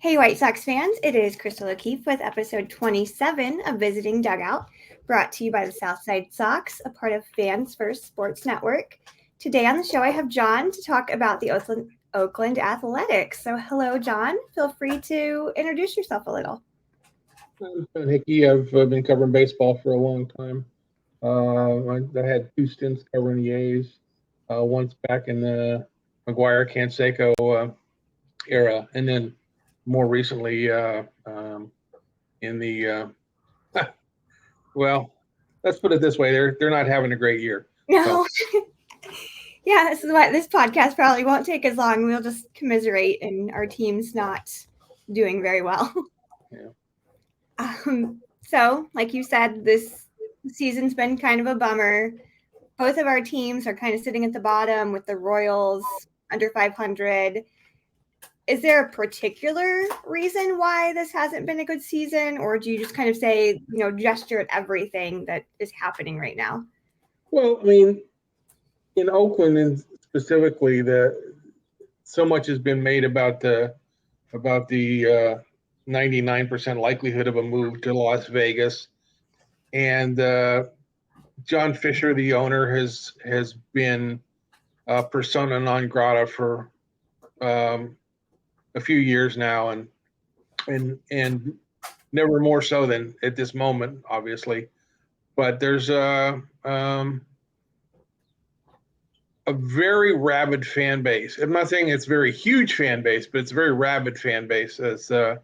Hey, White Sox fans, it is Crystal O'Keefe with episode 27 of Visiting Dugout, brought to you by the Southside Sox, a part of Fans First Sports Network. Today on the show, I have John to talk about the Oakland Athletics. So, hello, John. Feel free to introduce yourself a little. I'm John Hickey. I've been covering baseball for a long time. I had two stints covering the A's, once back in the McGuire-Canseco era, and then more recently in the well, let's put it this way: they're not having a great year. No. So. Yeah, this is why this podcast probably won't take as long. We'll just commiserate, and our team's not doing very well. Yeah. So, like you said, this season's been kind of a bummer. Both of our teams are kind of sitting at the bottom with the Royals under 500. Is there a particular reason why this hasn't been a good season, or do you just kind of say, gesture at everything that is happening right now? Well, I mean, in Oakland, and specifically, so much has been made about the 99% likelihood of a move to Las Vegas, and John Fisher, the owner, has been persona non grata for a few years now, and never more so than at this moment, obviously. But there's a very rabid fan base. I'm not saying it's a very huge fan base, but it's a very rabid fan base. As they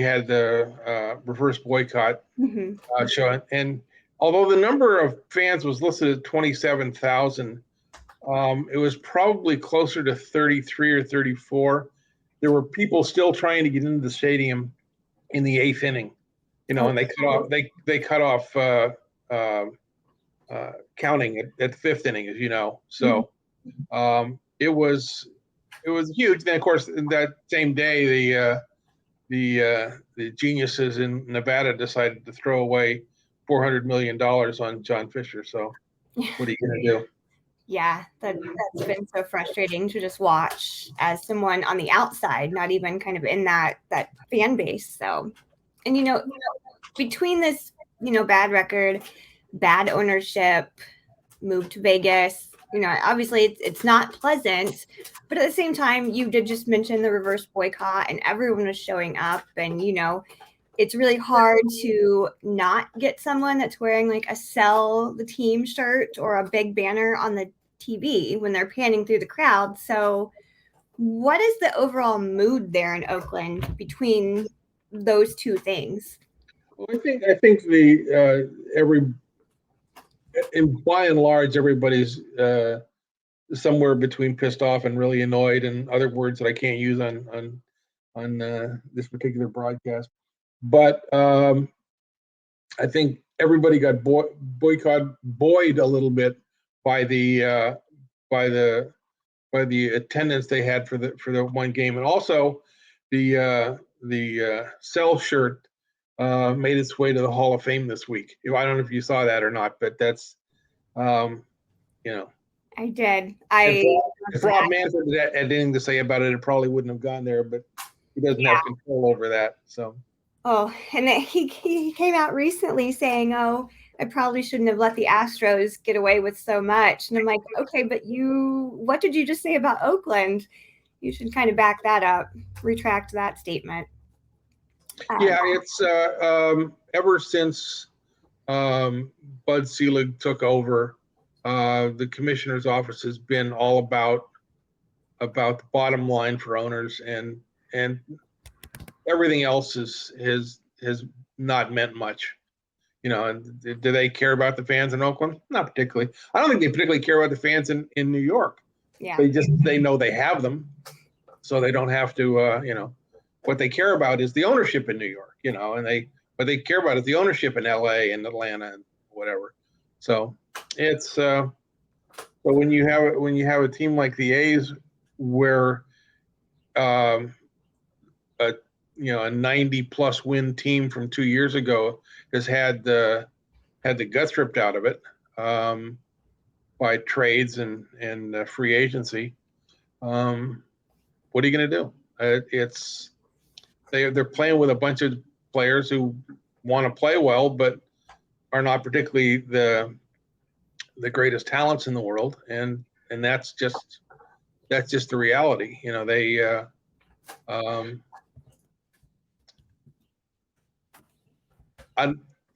had the reverse boycott show, and although the number of fans was listed at 27,000, it was probably closer to 33 or 34. There were people still trying to get into the stadium in the eighth inning, and they cut off counting at the fifth inning, as you know. So it was huge. Then, of course, that same day, the geniuses in Nevada decided to throw away $400 million on John Fisher. So what are you going to do? Yeah, that's been so frustrating to just watch as someone on the outside, not even kind of in that fan base. So, and between this, bad record, bad ownership, move to Vegas, obviously it's not pleasant, but at the same time, you did just mention the reverse boycott and everyone was showing up, and it's really hard to not get someone that's wearing like a sell the team shirt or a big banner on the TV when they're panning through the crowd. So what is the overall mood there in Oakland between those two things? Well, I think by and large, everybody's somewhere between pissed off and really annoyed, and other words that I can't use on this particular broadcast. But I think everybody got buoyed a little bit by the attendance they had for the one game, and also the Cell shirt made its way to the Hall of Fame this week. I don't know if you saw that or not, but that's I did. If Rob Manfred had anything to say about it, it probably wouldn't have gone there, but he doesn't have control over that. So. Oh, and he came out recently saying, "Oh, I probably shouldn't have let the Astros get away with so much." And I'm like, okay, but what did you just say about Oakland? You should kind of back that up, retract that statement. Yeah, it's ever since Bud Selig took over, the commissioner's office has been all about the bottom line for owners, and everything else has not meant much. And do they care about the fans in Oakland? Not particularly. I don't think they particularly care about the fans in New York. Yeah. They know they have them, so they don't have to. What they care about is the ownership in New York. What they care about is the ownership in LA and Atlanta and whatever. So it's but when you have a team like the A's where a 90+ win team from 2 years ago has had the guts ripped out of it, trades and free agency. What are you going to do? They're playing with a bunch of players who want to play well, but are not particularly the greatest talents in the world, and that's just the reality. You know,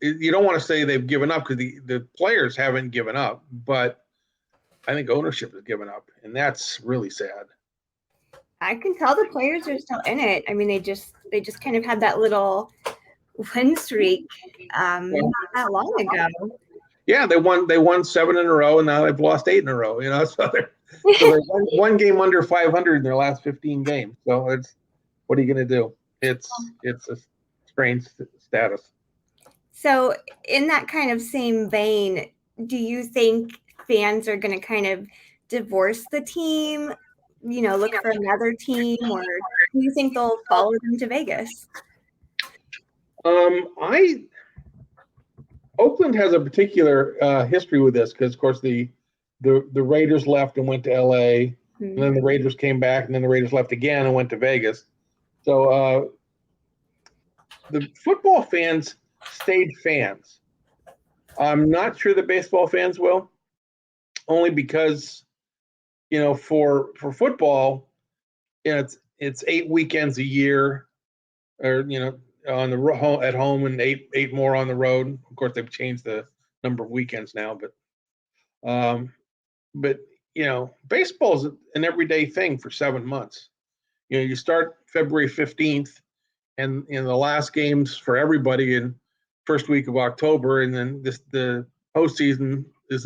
you don't want to say they've given up, because the players haven't given up, but I think ownership has given up, and that's really sad. I can tell the players are still in it. I mean, they just kind of had that little win streak not that long ago. Yeah, they won 7 in a row, and now they've lost 8 in a row. You know, so they're one game under 500 in their last 15 games. So what are you going to do? It's a strange status. So in that kind of same vein, do you think fans are going to kind of divorce the team, you know, look for another team, or do you think they'll follow them to Vegas? Oakland has a particular history with this, because of course the Raiders left and went to LA, and then the Raiders came back, and then the Raiders left again and went to Vegas. So the football fans stayed fans. I'm not sure the baseball fans will, only because, you know, for football, you know, it's 8 weekends a year, or, you know, on the at home, and eight more on the road. Of course, they've changed the number of weekends now, but you know, baseball is an everyday thing for 7 months. You know, you start February 15th, and in the last games for everybody in first week of October, and then the postseason is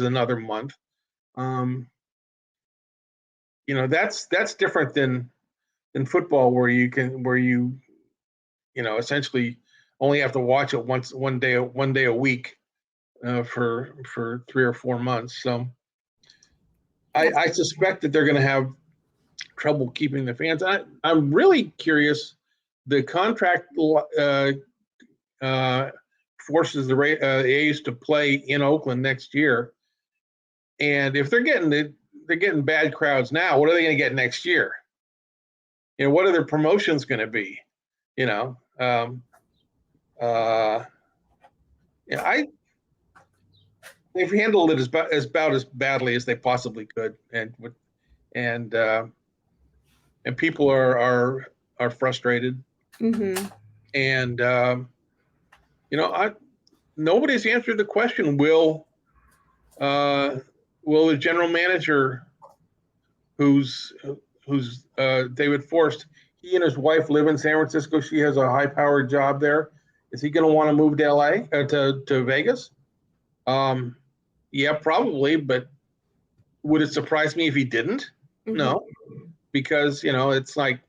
another month. You know, that's different than football, where you know, essentially only have to watch it one day a week for 3 or 4 months. So I suspect that they're going to have trouble keeping the fans. I'm really curious. The contract forces the A's to play in Oakland next year, and if they're getting bad crowds now, what are they going to get next year? You know, what are their promotions going to be? You know, yeah, they've handled it about as badly as they possibly could, and people are frustrated, and you know, nobody's answered the question: Will the general manager, who's David Forst, he and his wife live in San Francisco. She has a high-powered job there. Is he going to want to move to LA, to Vegas? Yeah, probably, but would it surprise me if he didn't? No, because, you know, it's like,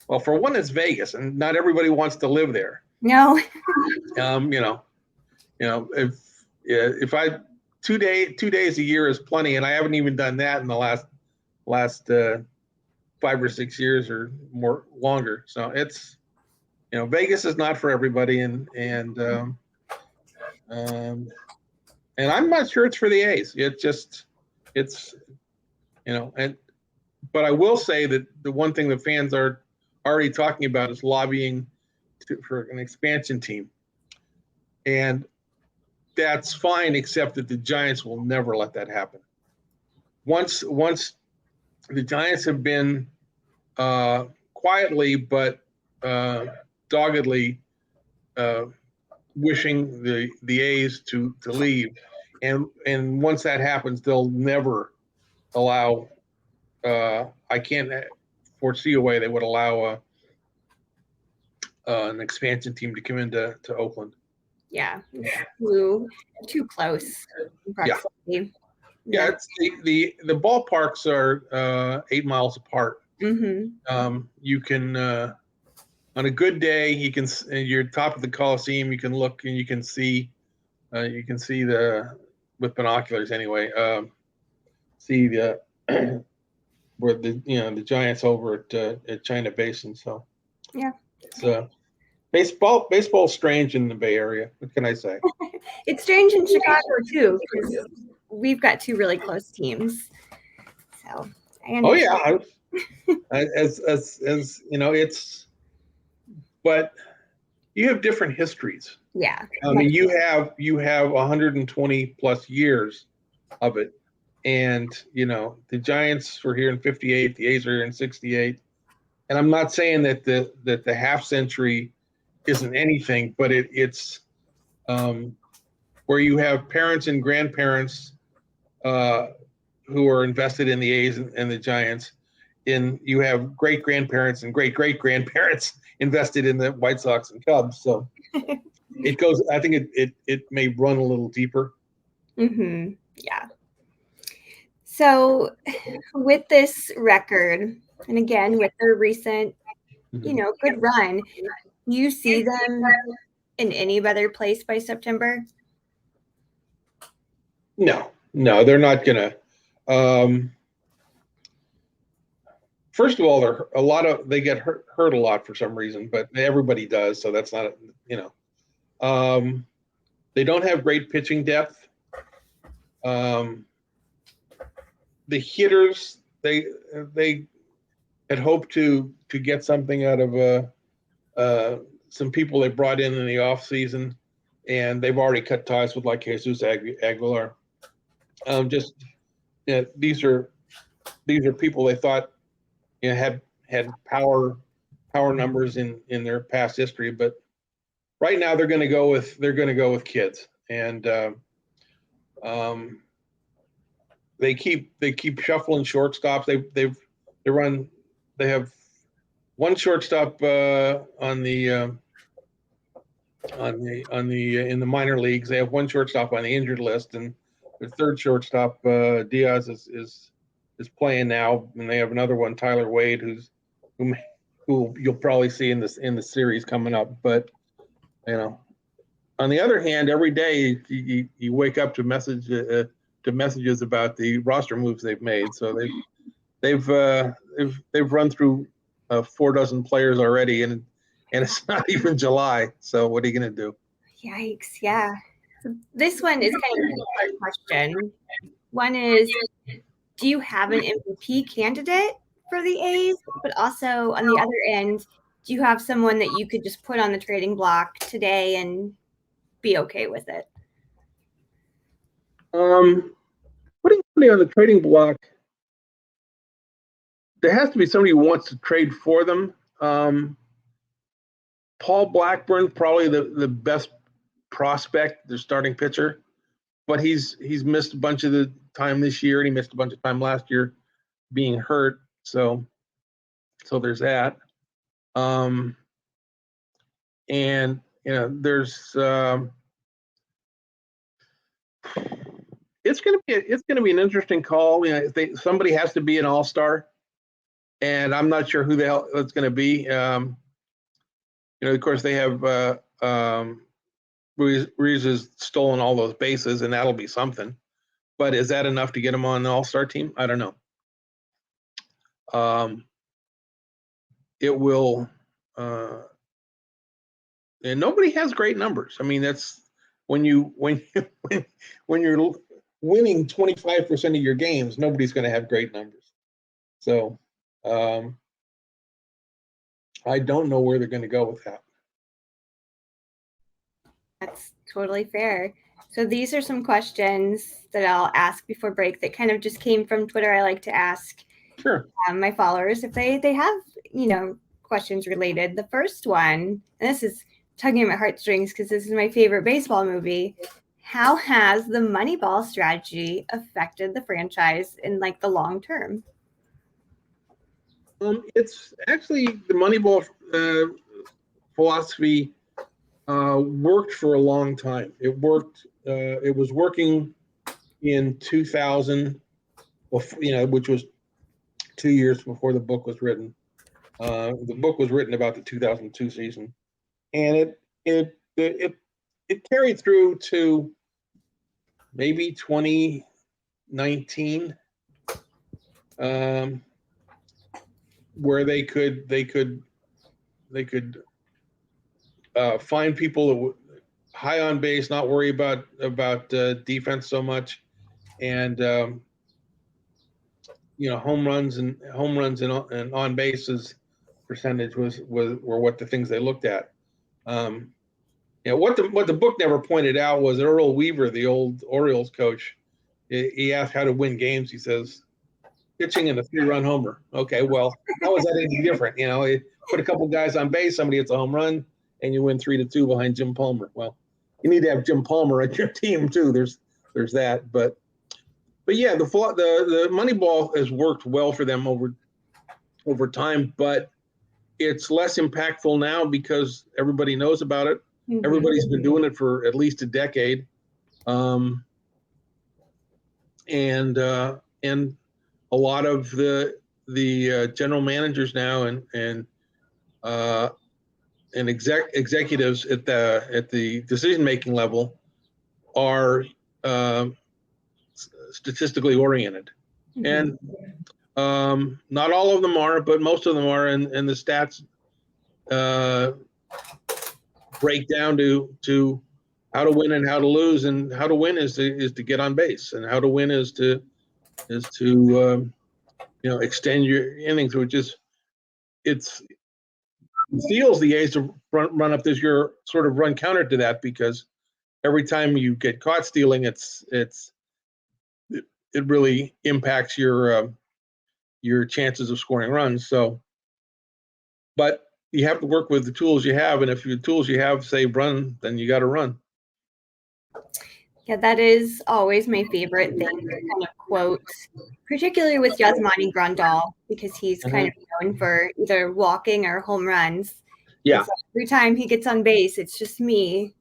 well, for one, it's Vegas, and not everybody wants to live there. No. You know, if I 2 days a year is plenty, and I haven't even done that in the last 5 or 6 years or more longer. So it's, you know, Vegas is not for everybody, and I'm not sure it's for the A's. It's you know, but I will say that the one thing the fans are already talking about is lobbying for an expansion team, and that's fine, except that the Giants will never let that happen. Once the Giants have been quietly but doggedly wishing the A's to leave, and once that happens, they'll never allow. I can't foresee a way they would allow an expansion team to come into Oakland. Yeah, too close. Yeah, it's the ballparks are 8 miles apart. You can on a good day, you're top of the Coliseum. You can look and you can see with binoculars anyway. See where the Giants over at China Basin. So yeah, it's baseball's strange in the Bay Area. What can I say? It's strange in Chicago too. we've got two really close teams. So I Oh understand. yeah, as you know, but you have different histories. Yeah. I mean, you have 120 plus years of it, and you know the Giants were here in '58, the A's are here in '68, and I'm not saying that the half century isn't anything, but it's where you have parents and grandparents uh, who are invested in the A's and the Giants. You have great grandparents and great grandparents invested in the White Sox and Cubs. So it goes. I think it may run a little deeper. Mm-hmm. Yeah. So with this record, and again with their recent, good run, do you see them in any better place by September? No, they're not gonna. First of all, they get hurt a lot for some reason, but everybody does, so that's not they don't have great pitching depth. The hitters they had hoped to get something out of some people they brought in the off season, and they've already cut ties with like Jesus Aguilar. Just these are people they thought had power numbers in their past history, but right now they're going to go with kids, and they keep shuffling shortstops. They have one shortstop in the minor leagues. They have one shortstop on the injured list, and the third shortstop Diaz is playing now, and they have another one, Tyler Wade, who you'll probably see in the series coming up. But on the other hand, every day you wake up to messages about the roster moves they've made. So they've run through 4 dozen players already, and it's not even July. So what are you going to do? Yikes! Yeah. So this one is kind of a two-part question. One is, do you have an MVP candidate for the A's? But also on the other end, do you have someone that you could just put on the trading block today and be okay with it? Putting money on the trading block, there has to be somebody who wants to trade for them. Paul Blackburn, probably the best prospect, their starting pitcher, but he's missed a bunch of the time this year, and he missed a bunch of time last year being hurt. So there's that. And there's it's gonna be an interesting call. Somebody has to be an all-star, and I'm not sure who the hell it's going to be. Of course, they have Ruiz has stolen all those bases, and that'll be something. But is that enough to get him on the all-star team? I don't know. It will, and nobody has great numbers. I mean, that's when you're winning 25% of your games, nobody's going to have great numbers. So I don't know where they're going to go with that. That's totally fair. So these are some questions that I'll ask before break that kind of just came from Twitter. I like to ask my followers if they have, questions related. The first one, and this is tugging at my heartstrings because this is my favorite baseball movie. How has the Moneyball strategy affected the franchise in the long term? It's actually the Moneyball philosophy worked for a long time. It worked. It was working in 2000, which was 2 years before the book was written. The book was written about the 2002 season, and it carried through to maybe 2019, where they could find people high on base, not worry about defense so much, and home runs and on bases percentage were what the things they looked at. What the book never pointed out was Earl Weaver, the old Orioles coach. He asked how to win games. He says, pitching in a 3-run homer. Okay, well, how is that any different? You put a couple guys on base, somebody hits a home run, and you win 3-2 behind Jim Palmer. Well, you need to have Jim Palmer on your team too. There's that, but yeah, the Moneyball has worked well for them over time, but it's less impactful now because everybody knows about it. Mm-hmm. Everybody's been doing it for at least a decade, and a lot of the general managers now and executives at the decision making level are statistically oriented, mm-hmm. and not all of them are, but most of them are, and the stats break down to how to win and how to lose, and how to win is to get on base, and how to win is to extend your innings, which is it feels the A's to run up this year sort of run counter to that, because every time you get caught stealing, it really impacts your chances of scoring runs. So, but you have to work with the tools you have, and if the tools you have say run, then you got to run. Yeah, that is always my favorite thing to kind of quote, particularly with Yasmani Grandal, because he's kind of known for either walking or home runs. Yeah. So every time he gets on base, it's just me.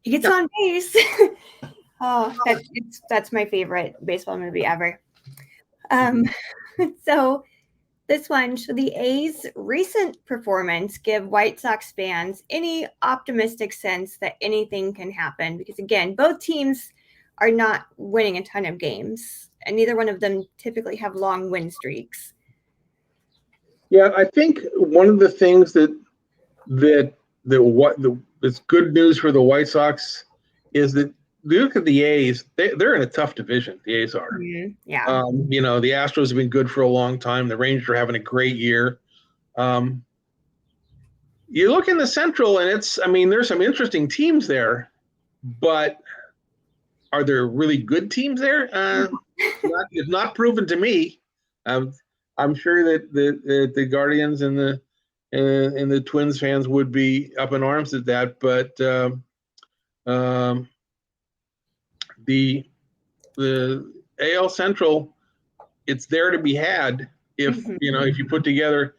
He gets on base. Oh, that's my favorite baseball movie ever. So this one, should the A's recent performance give White Sox fans any optimistic sense that anything can happen? Because again, both teams are not winning a ton of games, and neither one of them typically have long win streaks. Yeah, I think one of the things that's good news for the White Sox is that look at the A's. They're in a tough division. The A's are. Mm-hmm. Yeah. The Astros have been good for a long time. The Rangers are having a great year. You look in the Central, and there's some interesting teams there, but are there really good teams there? It's not proven to me. I'm sure that the Guardians and the Twins fans would be up in arms at that, but the AL Central, it's there to be had if if you put together,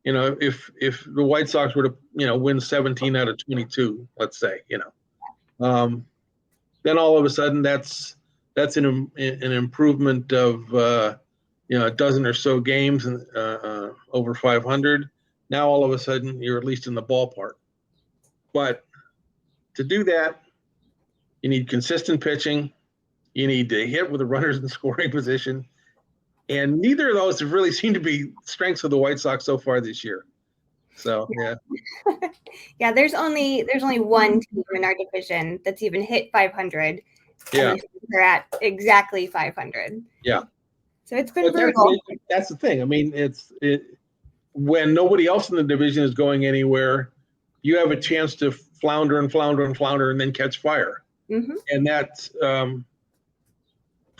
if the White Sox were to win 17 out of 22, let's say, then all of a sudden that's an improvement of a dozen or so games and over 500. Now all of a sudden you're at least in the ballpark. But to do that, you need consistent pitching. You need to hit with the runners in scoring position. And neither of those have really seemed to be strengths of the White Sox so far this year. So, yeah. Yeah, there's only one team in our division that's even hit 500. Yeah. They're at exactly 500. Yeah. So it's been brutal. That's the thing. When nobody else in the division is going anywhere, you have a chance to flounder and then catch fire. Mm-hmm. And that's,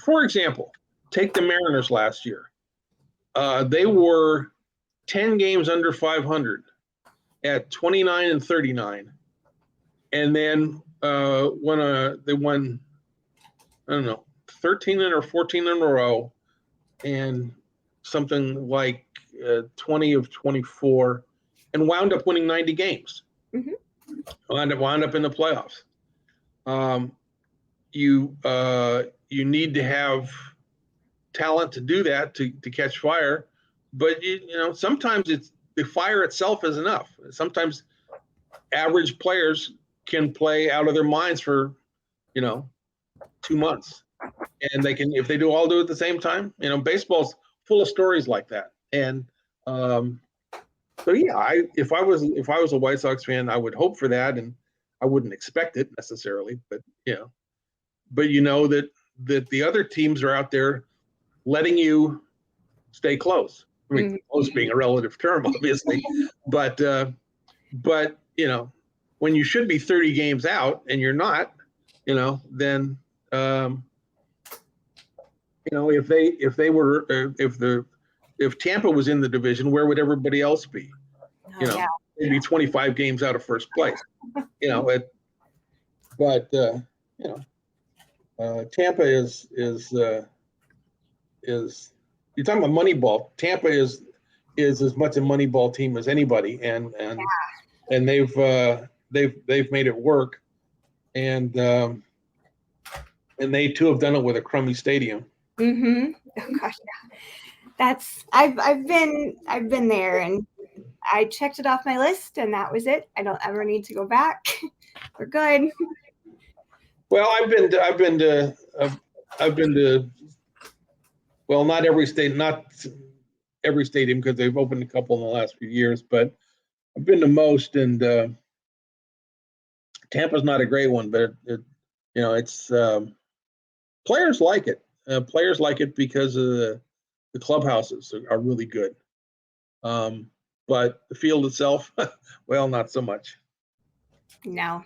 for example, take the Mariners last year. They were 10 games under 500 at 29 and 39. And then when they won, 13 or 14 in a row, and something like 20 of 24, and wound up winning 90 games. Mm-hmm. Wound up in the playoffs. You need to have talent to do that, to catch fire, but sometimes it's the fire itself is enough. Sometimes average players can play out of their minds for 2 months, and they can, if they all do it at the same time. Baseball's full of stories like that. And so yeah, if I was a White Sox fan, I would hope for that, and I wouldn't expect it necessarily, but that that the other teams are out there letting you stay close. I mean, close being a relative term, obviously, but you know, when you should be 30 games out and you're not, you know, then you know, if Tampa was in the division, where would everybody else be? You know, maybe 25 games out of first place. You know, you know, Tampa is you're talking about Moneyball. Tampa is as much a Moneyball team as anybody, and they've made it work, and they too have done it with a crummy stadium. Oh gosh, yeah. That's I've been there, and I checked it off my list, and that was it. I don't ever need to go back. We're good. Well, I've been to well, not every stadium because they've opened a couple in the last few years, but I've been to most, and Tampa's not a great one, but you know, it's players like it. Players like it because of the clubhouses are really good. But the field itself, well, not so much. No.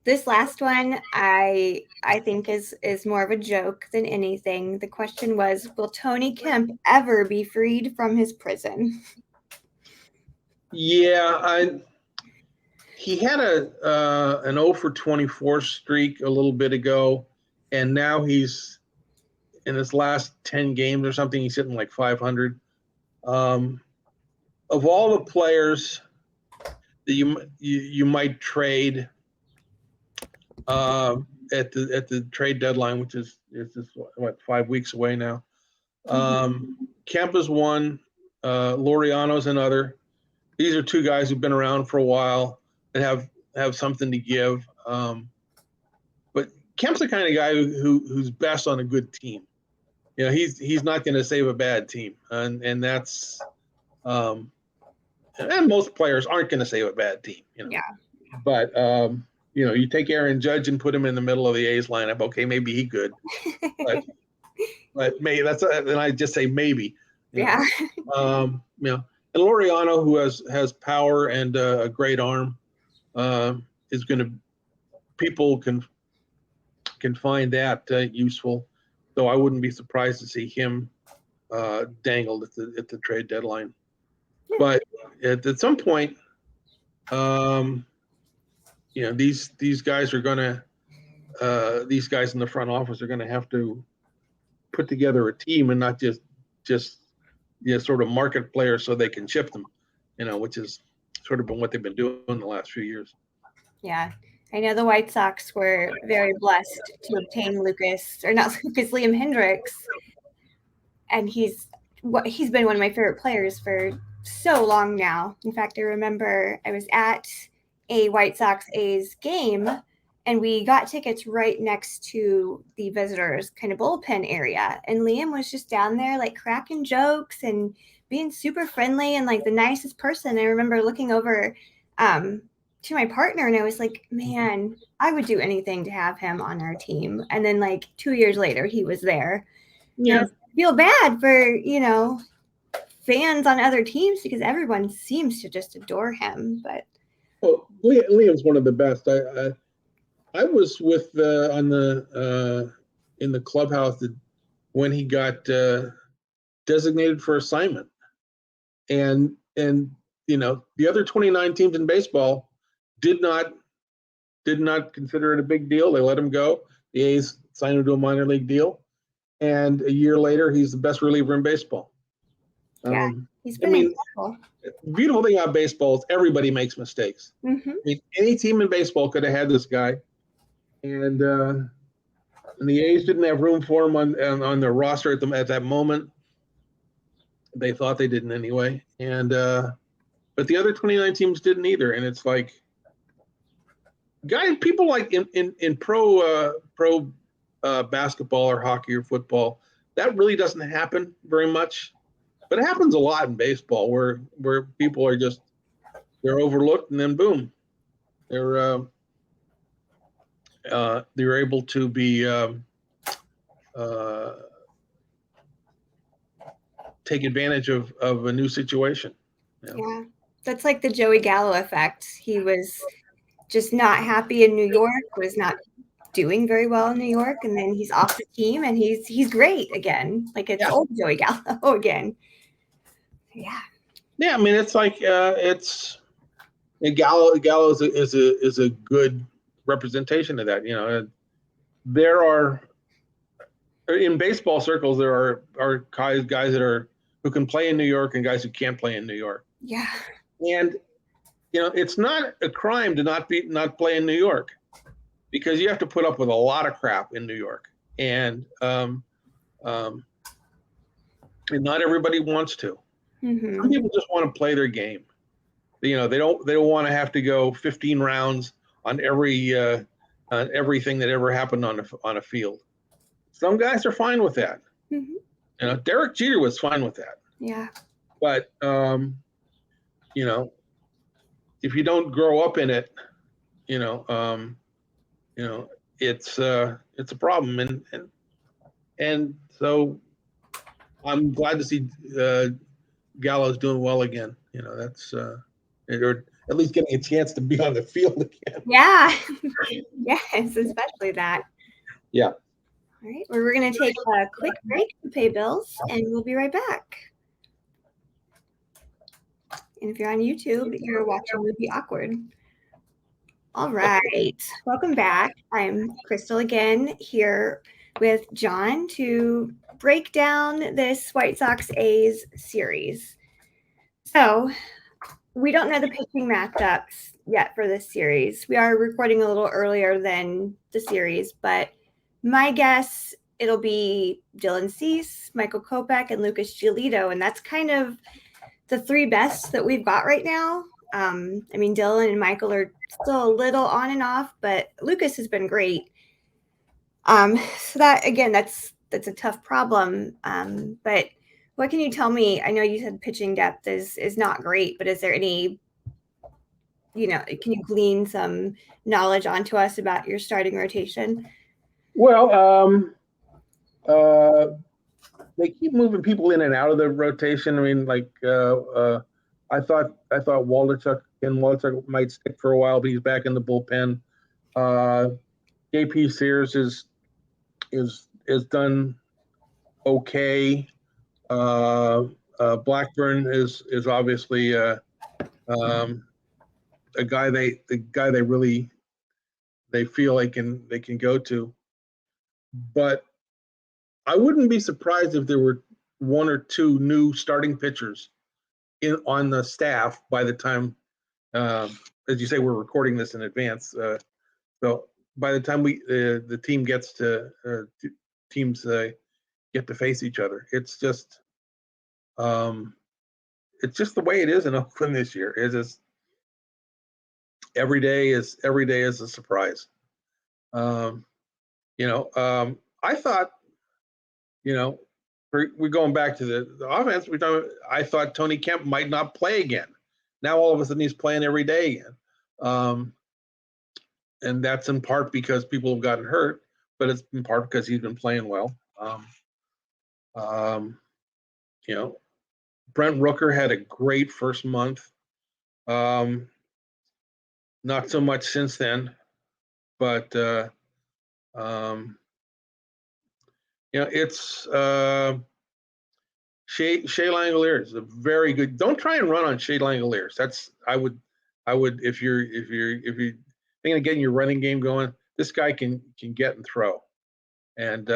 This last one I think is more of a joke than anything. The question was, will Tony Kemp ever be freed from his prison? Yeah, he had an 0 for 24 streak a little bit ago, and now he's in his last 10 games or something, he's hitting like 500. Of all the players that you might trade at the trade deadline, which is just what 5 weeks away now. Kemp is one, Laureano's another. These are two guys who've been around for a while and have something to give. But Kemp's the kind of guy who's best on a good team. You know, he's not going to save a bad team, and that's and most players aren't going to save a bad team. You know, yeah. But you know, you take Aaron Judge and put him in the middle of the A's lineup. Okay, maybe he could, but maybe then I just say maybe. Yeah. You know, and Laureano, who has power and a great arm, is going to people can find that useful. So I wouldn't be surprised to see him dangled at the trade deadline. But at some point, you know, these guys are going to these guys in the front office are going to have to put together a team and not just you know, sort of market players so they can ship them, you know, which is sort of been what they've been doing the last few years. Yeah. I know the White Sox were very blessed to obtain Liam Hendricks. And he's been one of my favorite players for so long now. In fact, I remember I was at a White Sox A's game, and we got tickets right next to the visitors kind of bullpen area. And Liam was just down there like cracking jokes and being super friendly and like the nicest person. I remember looking over to my partner, and I was like, man, I would do anything to have him on our team. And then like 2 years later, he was there. Yeah. I feel bad for, you know, fans on other teams because everyone seems to just adore him. But Liam's one of the best. I was with on the in the clubhouse when he got designated for assignment, and you know, the other 29 teams in baseball did not consider it a big deal. They let him go. The A's signed him to a minor league deal, and a year later, he's the best reliever in baseball. Yeah, he's been incredible. The beautiful thing about baseball is everybody makes mistakes. Mm-hmm. I mean, any team in baseball could have had this guy, and the A's didn't have room for him on their roster at that moment. They thought they didn't anyway, and but the other 29 teams didn't either. And it's like, people like in pro basketball or hockey or football, that really doesn't happen very much, but it happens a lot in baseball where people are they're overlooked, and then boom, they're able to be take advantage of a new situation. Yeah, that's like the Joey Gallo effect. He was just not happy in New York, was not doing very well in New York, and then he's off the team and he's great again. Like it's old Joey Gallo again. Yeah. Yeah, I mean it's like Gallo is a good representation of that. There are in baseball circles there are guys that who can play in New York and guys who can't play in New York. Yeah. And it's not a crime to not play in New York, because you have to put up with a lot of crap in New York, and not everybody wants to. Mm-hmm. Some people just want to play their game. They don't want to have to go 15 rounds on everything that ever happened on a field. Some guys are fine with that. Mm-hmm. Derek Jeter was fine with that. Yeah. But if you don't grow up in it, it's a problem, and so I'm glad to see Gallo's doing well again. That's or at least getting a chance to be on the field again. Yeah. Yes, especially that. Yeah. All right. Well, we're going to take a quick break to pay bills, and we'll be right back. And if you're on YouTube, you're watching Would Be Awkward. All right. Welcome back. I'm Crystal again here with John to break down this White Sox A's series. So we don't know the pitching matchups yet for this series. We are recording a little earlier than the series, but my guess it'll be Dylan Cease, Michael Kopech, and Lucas Giolito, and that's kind of the three best that we've got right now. I mean, Dylan and Michael are still a little on and off, but Lucas has been great. So that again, that's a tough problem. But what can you tell me? I know you said pitching depth is not great, but is there any, can you glean some knowledge onto us about your starting rotation? Well, they keep moving people in and out of the rotation. I mean, like I thought Waldichuk might stick for a while, but he's back in the bullpen. JP Sears is done okay. Blackburn is obviously a guy they really feel they can go to, but I wouldn't be surprised if there were one or two new starting pitchers on the staff by the time, as you say, we're recording this in advance. So by the time the team gets to teams get to face each other, it's just the way it is in Oakland this year. It's just every day is a surprise. I thought, we're going back to the offense. I thought Tony Kemp might not play again. Now all of a sudden he's playing every day again. And that's in part because people have gotten hurt, but it's in part because he's been playing well. Brent Rooker had a great first month. Not so much since then, but it's Shea Langoliers is a very good. Don't try and run on Shea Langoliers. I would if you're thinking of getting your running game going, this guy can get and throw, and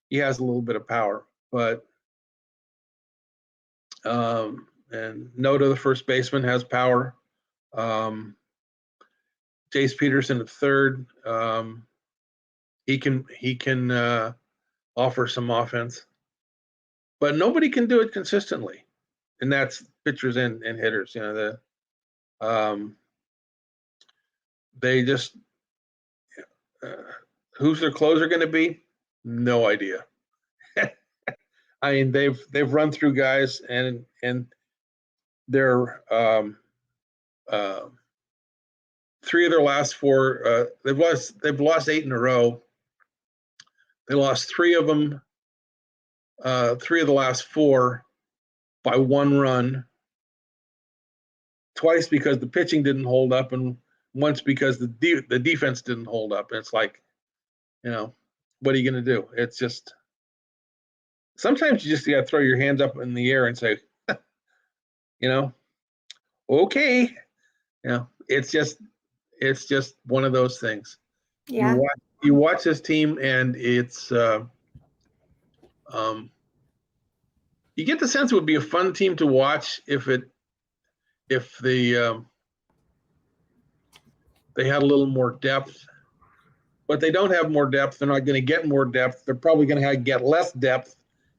he has a little bit of power. But and Noda, the first baseman, has power. Jace Peterson at third. He can offer some offense, but nobody can do it consistently, and that's pitchers and hitters. They just who's their closer going to be? No idea. I mean, they've run through guys, and they're three of their last four. They've lost 8 in a row. They lost 3 of them, 3 of the last 4 by 1 run. Twice because the pitching didn't hold up, and once because the defense didn't hold up. And it's like, what are you going to do? It's just, sometimes you just got to throw your hands up in the air and say, okay. It's just one of those things. Yeah. You watch this team, and it's you get the sense it would be a fun team to watch if they had a little more depth. But they don't have more depth. They're not going to get more depth. They're probably going to get less depth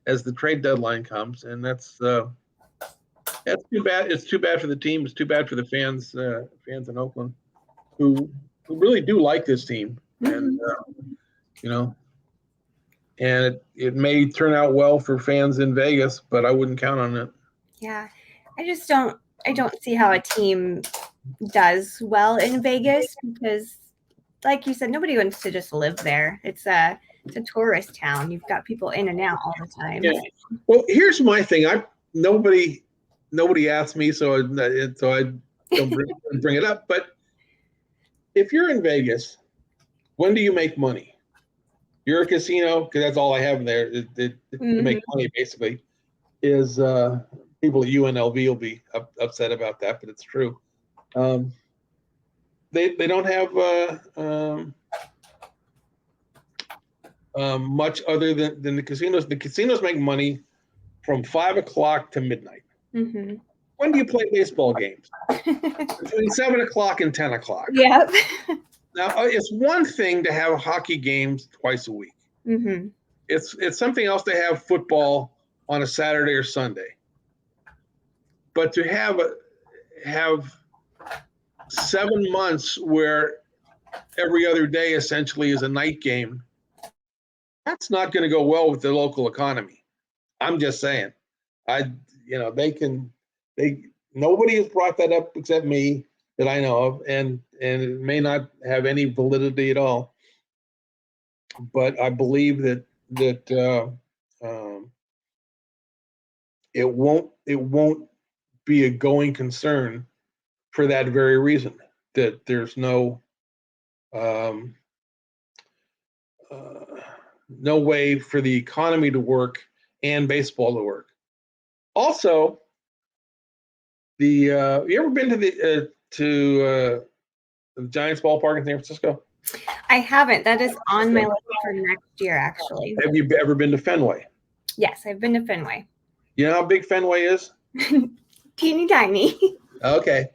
as the trade deadline comes, and that's too bad. It's too bad for the team. It's too bad for the fans in Oakland, who really do like this team, and and it may turn out well for fans in Vegas, but I wouldn't count on it. Yeah, I don't see how a team does well in Vegas because, like you said, nobody wants to just live there. It's a tourist town. You've got people in and out all the time. Yeah. Well, here's my thing. Nobody asked me, so I don't bring it up. But if you're in Vegas, when do you make money? You're a casino, because that's all I have in there to make money, basically. Is people at UNLV will be upset about that, but it's true. They don't have much other than the casinos. The casinos make money from 5 o'clock to midnight. Mm-hmm. When do you play baseball games? Between 7 o'clock and 10 o'clock. Yep. Now, it's one thing to have hockey games twice a week. Mm-hmm. It's something else to have football on a Saturday or Sunday. But to have 7 months where every other day essentially is a night game, that's not going to go well with the local economy. I'm just saying. Nobody has brought that up except me that I know of, and it may not have any validity at all. But I believe that it won't be a going concern for that very reason, that there's no way for the economy to work and baseball to work. Also, you ever been to the Giants ballpark in San Francisco? I haven't. That is on my list for next year, actually. Have you ever been to Fenway? Yes, I've been to Fenway. You know how big Fenway is? Teeny tiny. Okay.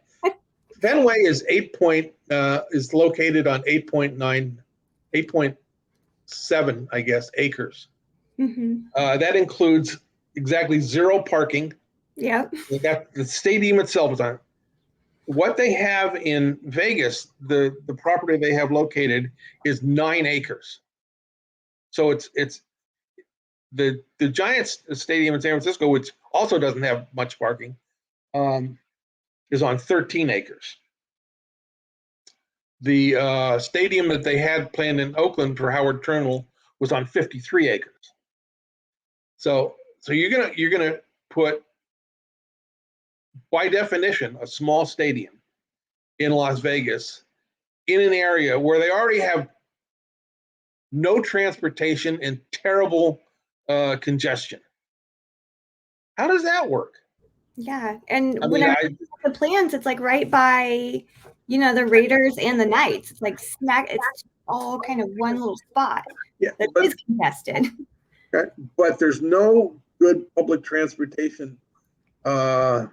Fenway is is located on 8.7, I guess, acres. Mm-hmm. That includes exactly 0 parking. Yep. The stadium itself is on. What they have in Vegas, the property they have located is 9 acres. So it's the Giants stadium in San Francisco, which also doesn't have much parking, is on 13 acres. The stadium that they had planned in Oakland for Howard Terminal was on 53 acres. So you're gonna put, by definition, a small stadium in Las Vegas in an area where they already have no transportation and terrible congestion. How does that work? Yeah, and whenever you look at the plans, it's like right by, the Raiders and the Knights. It's like it's all kind of one little spot. Yeah, that is congested. Okay, but there's no good public transportation that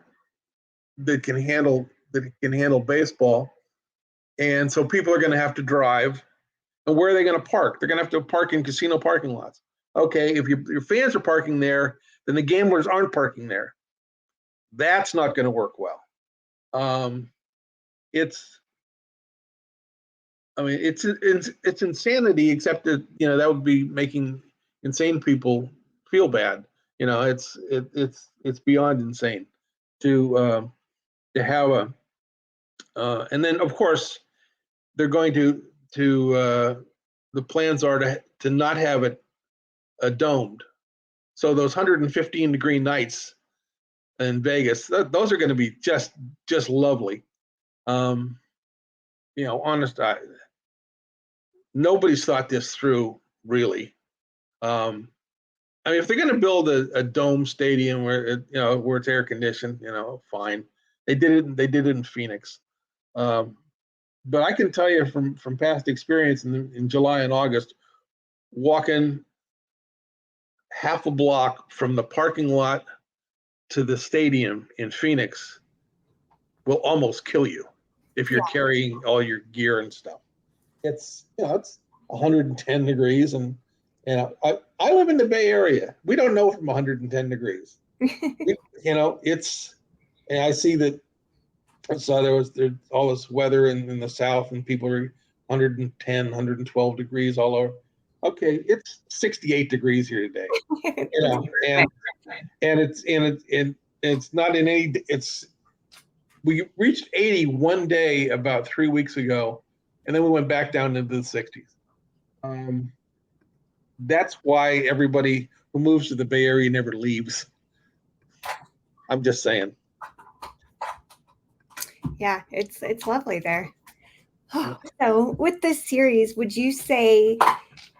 can handle baseball, and so people are going to have to drive. And where are they going to park? They're going to have to park in casino parking lots. Okay, if your fans are parking there, then the gamblers aren't parking there. That's not going to work well. It's insanity, except that that would be making insane people feel bad. It's beyond insane to have and then of course they're going to the plans are to not have it domed. So those 115-degree nights in Vegas, those are going to be just lovely. Honest, nobody's thought this through really. If they're going to build a dome stadium where it's air conditioned, fine. They did it in Phoenix. But I can tell you from past experience in July and August, walking half a block from the parking lot to the stadium in Phoenix will almost kill you if you're carrying all your gear and stuff. It's 110 degrees, and I live in the Bay Area. We don't know from 110 degrees. And I see that. I saw there's all this weather in the South, and people are 110, 112 degrees all over. Okay, it's 68 degrees here today. And it's not in any. We reached 80 one day about 3 weeks ago, and then we went back down into the 60s. That's why everybody who moves to the Bay Area never leaves. I'm just saying. Yeah, it's lovely there. So with this series, would you say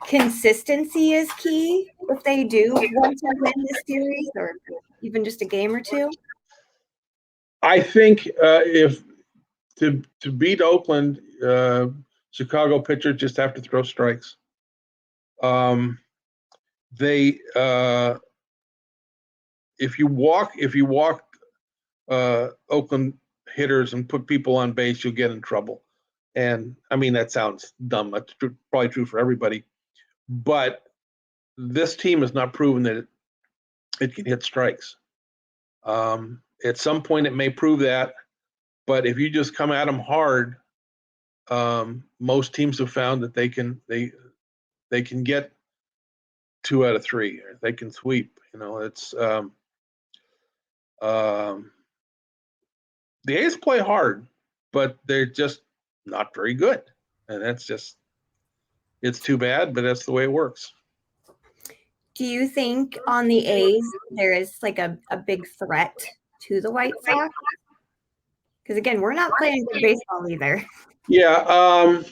consistency is key if they do want to win this series, or even just a game or two? I think if to beat Oakland, Chicago pitchers just have to throw strikes. If you walk Oakland hitters and put people on base, you'll get in trouble. And that sounds dumb. That's probably true for everybody. But this team has not proven that it can hit strikes. At some point, it may prove that. But if you just come at them hard, most teams have found that they can get 2 out of 3. Or they can sweep. It's the A's play hard, but they're just not very good, and it's too bad, but that's the way it works. Do you think on the A's there is like a big threat to the White Sox? Because again, we're not playing good baseball either. Yeah.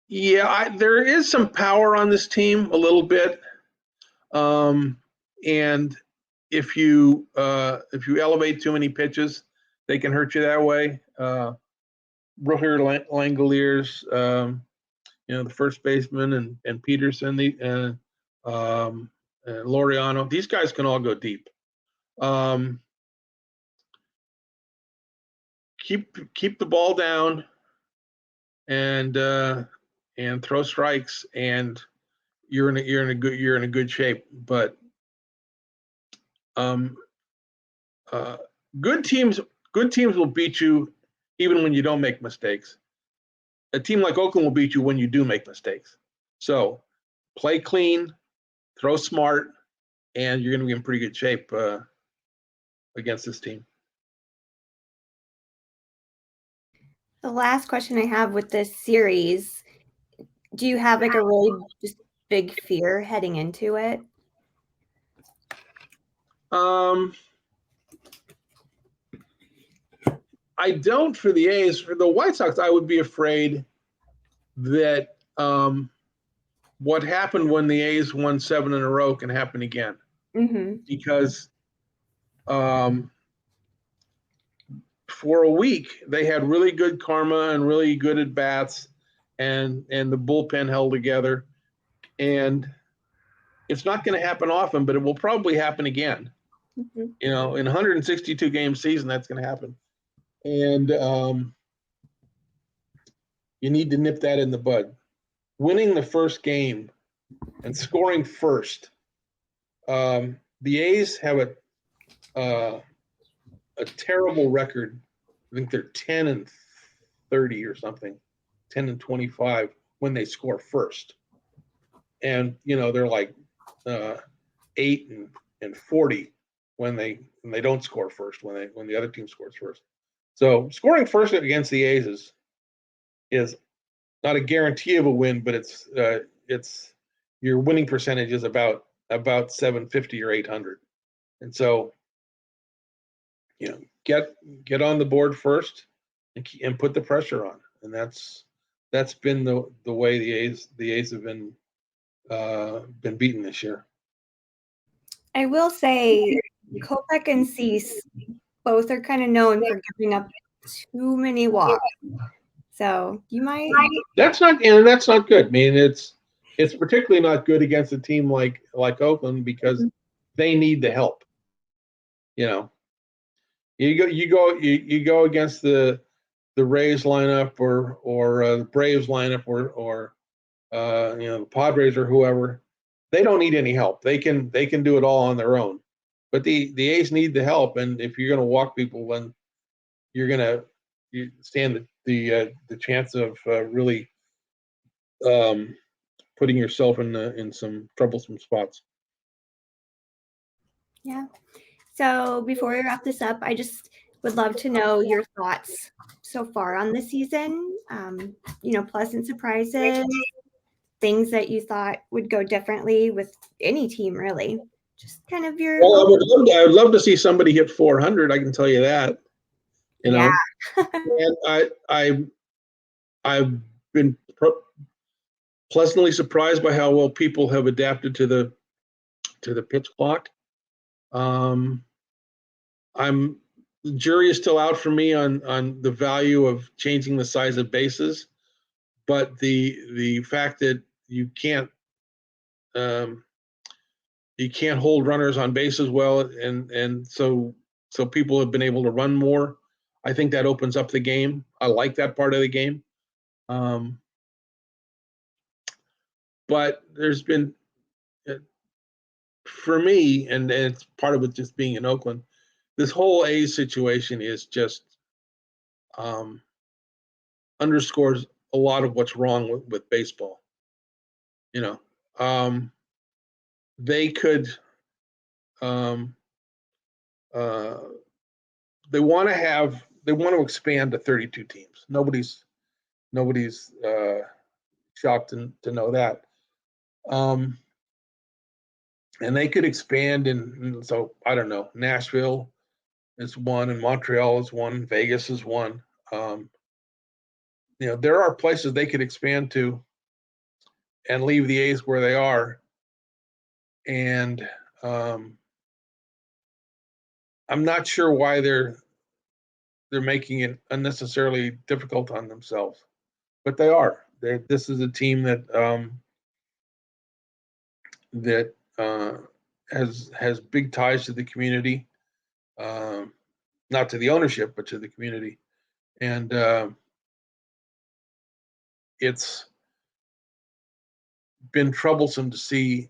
There is some power on this team a little bit. And if you elevate too many pitches, they can hurt you that way. Roger Langoliers, the first baseman, and Peterson, Laureano, these guys can all go deep. Keep the ball down and throw strikes, and you're in a good shape. But good teams will beat you even when you don't make mistakes. A team like Oakland will beat you when you do make mistakes. So play clean, throw smart, and you're going to be in pretty good shape against this team. The last question I have with this series, do you have like a really just big fear heading into it? I don't for the A's. For the White Sox, I would be afraid that what happened when the A's won 7 in a row can happen again. Mm-hmm. Because for a week, they had really good karma and really good at-bats, and the bullpen held together. And it's not going to happen often, but it will probably happen again. Mm-hmm. In a 162-game season, that's going to happen. And you need to nip that in the bud. Winning the first game and scoring first. The A's have a terrible record. I think they're 10-30 or something, 10-25 when they score first. And they're like 8-40 when they don't score first, when the other team scores first. So scoring first against the A's is not a guarantee of a win, but it's your winning percentage is about 750 or 800, and so get on the board first and put the pressure on, and that's been the way the A's have been beaten this year. I will say, Kopech and Cease both are kind of known for giving up too many walks. So you might. That's not good. I mean, it's particularly not good against a team like Oakland because they need the help. You go against the Rays lineup or the Braves lineup or the Padres or whoever. They don't need any help. They can do it all on their own. But the A's need the help, and if you're going to walk people, then you're going to stand the chance of really putting yourself in some troublesome spots. Yeah. So before we wrap this up, I just would love to know your thoughts so far on the season. Pleasant surprises, things that you thought would go differently with any team, really. Just kind of your. Well, I would love to see somebody hit 400. I can tell you that. Yeah. And I've been pleasantly surprised by how well people have adapted to the pitch clock. The jury is still out for me on the value of changing the size of bases, but the fact that you can't hold runners on bases well, and so people have been able to run more. I think that opens up the game. I like that part of the game. But there's been, for me, and it's part of it just being in Oakland, this whole A's situation is just underscores a lot of what's wrong with baseball. They could, they want to expand to 32 teams. Nobody's shocked to know that. And they could expand so I don't know, Nashville is one, and Montreal is one, Vegas is one. There are places they could expand to and leave the A's where they are. And I'm not sure why they're making it unnecessarily difficult on themselves, but they are. This is a team that has big ties to the community, not to the ownership, but to the community, and it's been troublesome to see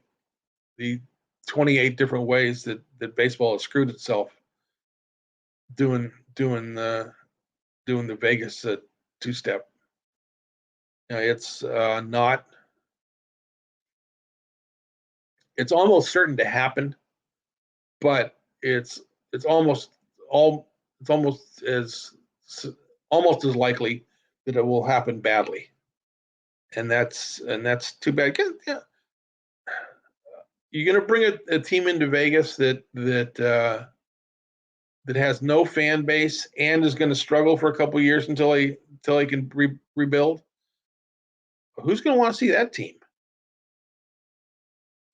the 28 different ways that baseball has screwed itself doing the Vegas two-step. It's not. It's almost certain to happen, but it's almost as likely that it will happen badly, and that's too bad. Yeah, you're going to bring a team into Vegas that has no fan base and is going to struggle for a couple of years until they can rebuild. Who's going to want to see that team?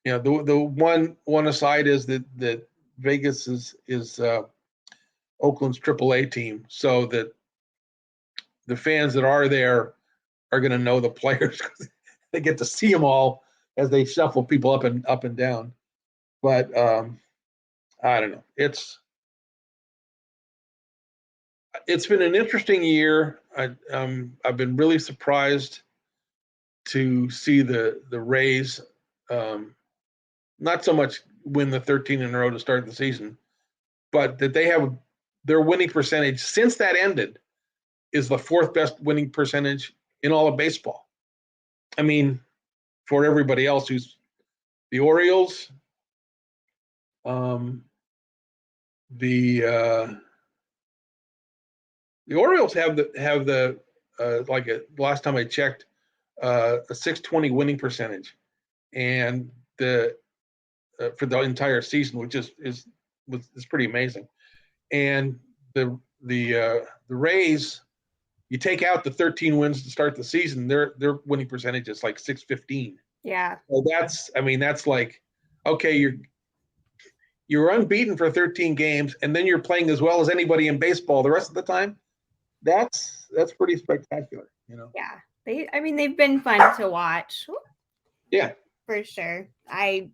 The one aside is that Vegas is Oakland's AAA team, so that the fans that are there are going to know the players. They get to see them all as they shuffle people up and down. But I don't know. It's been an interesting year. I've been really surprised to see the Rays not so much win the 13 in a row to start the season, but that they have their winning percentage since that ended is the fourth best winning percentage in all of baseball. I mean, for everybody else, who's the Orioles, the Orioles have the last time I checked, a 620 winning percentage, and the for the entire season, which is pretty amazing. And the Rays, you take out the 13 wins to start the season, their winning percentage is like 615. Yeah. So that's like, okay, you're unbeaten for 13 games, and then you're playing as well as anybody in baseball the rest of the time. That's pretty spectacular, you know. Yeah. They've been fun to watch. Yeah. For sure. I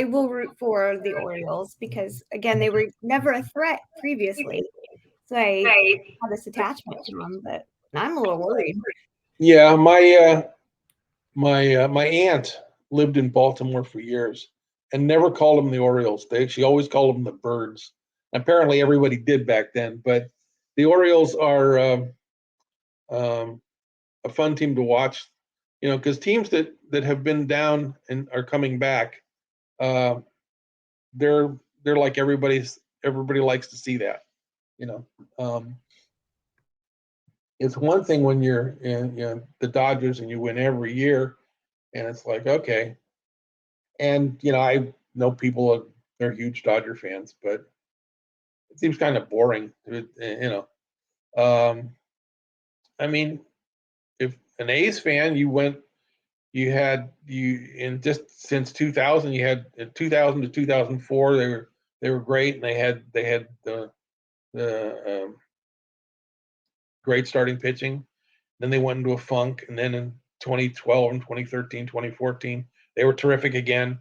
will root for the Orioles because again, they were never a threat previously. So I have this attachment to them, but I'm a little worried. Yeah, my aunt lived in Baltimore for years and never called them the Orioles. She always called them the Birds. Apparently, everybody did back then. But the Orioles are a fun team to watch, you know, because teams that have been down and are coming back, they're like everybody likes to see that, you know. It's one thing when you're in, you know, the Dodgers and you win every year, and it's like, okay. And you know, I know people they're huge Dodger fans, but it seems kind of boring. You know, I mean, if an A's fan, you had in just since 2000, you had 2000 to 2004, they were great, and they had the great starting pitching. Then they went into a funk, and then in 2012 and 2013, 2014, they were terrific again.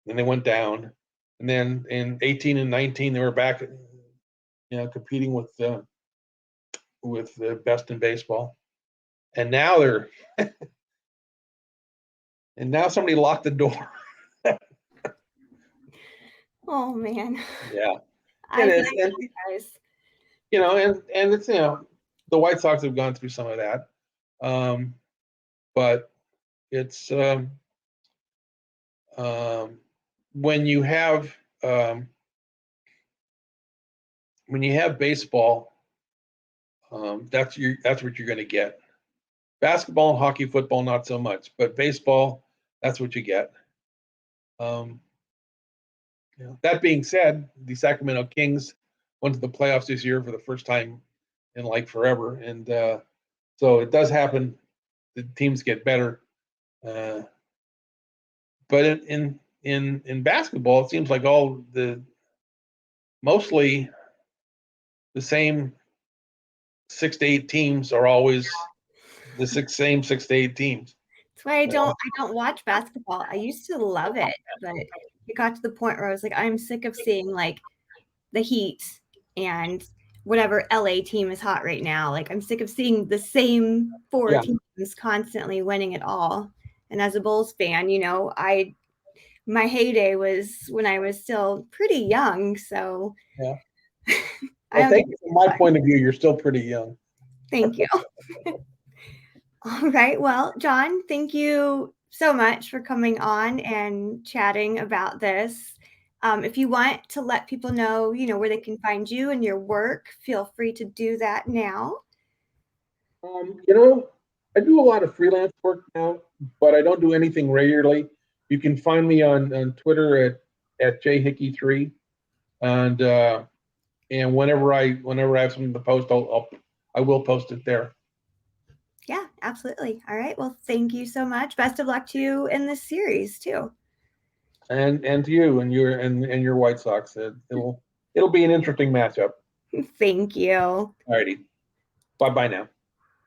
Then they went down, and then in 18 and 19, they were back, you know, competing with the best in baseball. And now now somebody locked the door. Oh man. Yeah, I it think is, and guys. you know, and it's, you know, the White Sox have gone through some of that, but it's when you have baseball, that's what you're going to get. Basketball and hockey, football, not so much, but baseball, that's what you get. You know, that being said, the Sacramento Kings went to the playoffs this year for the first time in like forever, and so it does happen. The teams get better, but in basketball, it seems like mostly the same 6 to 8 teams are always the same 6 to 8 teams. That's why I don't watch basketball. I used to love it, but it got to the point where I was like, I'm sick of seeing like the Heat and whatever LA team is hot right now. Like I'm sick of seeing the same four teams constantly winning it all. And as a Bulls fan, you know, my heyday was when I was still pretty young. So yeah. Well, thank you. From my point of view, you're still pretty young. Thank you. All right. Well, John, thank you so much for coming on and chatting about this. If you want to let people know, you know, where they can find you and your work, feel free to do that now. You know, I do a lot of freelance work now, but I don't do anything regularly. You can find me on Twitter at jhickey3, and whenever I have something to post, I will post it there. Yeah, absolutely. All right. Well, thank you so much. Best of luck to you in this series too. And to you and your White Sox. It'll be an interesting matchup. Thank you. All righty. Bye now.